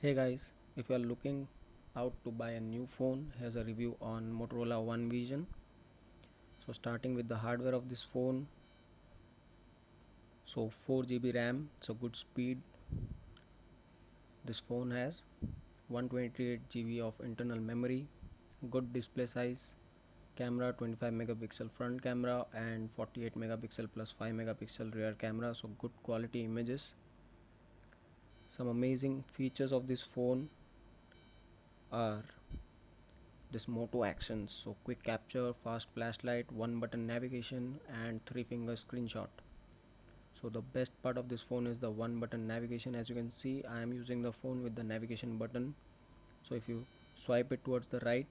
Hey guys, if you are looking out to buy a new phone, here's a review on Motorola One Vision. So starting with the hardware of this phone, so 4 GB RAM, so good speed. This phone has 128 GB of internal memory, good display size, camera 25 megapixel front camera and 48 megapixel plus 5 megapixel rear camera, so good quality images. Some amazing features of this phone are this Moto actions, so quick capture, fast flashlight, one button navigation and three finger screenshot. So the best part of this phone is the one button navigation. As you can see, I am using the phone with the navigation button. So if you swipe it towards the right,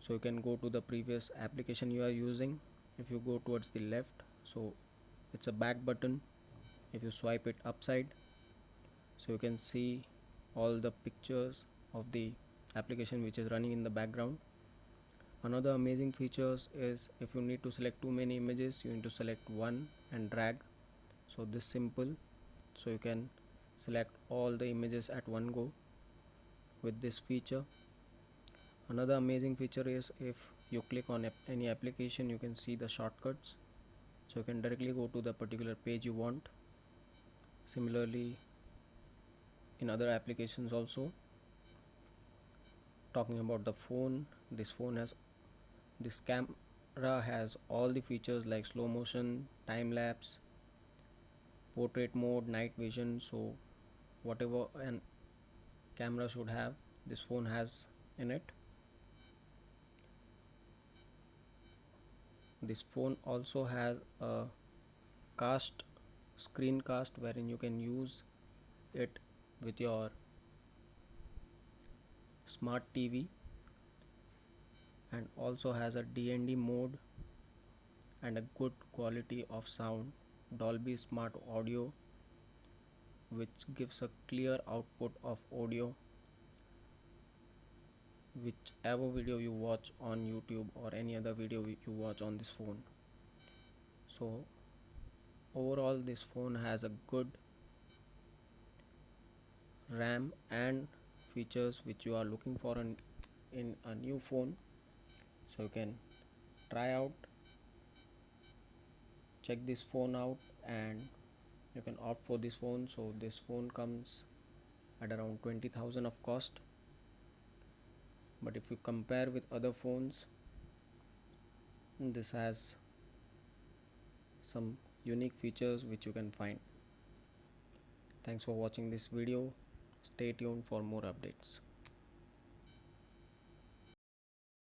so you can go to the previous application you are using. If you go towards the left, so it's a back button. If you swipe it upside, so you can see all the pictures of the application which is running in the background. Another amazing features is if you need to select too many images, you need to select one and drag. So this simple, so you can select all the images at one go with this feature. Another amazing feature is if you click on any application, you can see the shortcuts, so you can directly go to the particular page you want. Similarly, in other applications also. Talking about the phone, this camera has all the features like slow motion, time lapse, portrait mode, night vision. So whatever an camera should have, this phone has in it. This phone also has a cast screencast wherein you can use it with your smart TV, and also has a DND mode and a good quality of sound, Dolby Smart Audio, which gives a clear output of audio whichever video you watch on YouTube or any other video you watch on this phone. So overall this phone has a good RAM and features which you are looking for in a new phone. So you can try out, check this phone out, and you can opt for this phone. So this phone comes at around 20,000 of cost, but if you compare with other phones, this has some unique features which you can find. Thanks for watching this video. Stay tuned for more updates.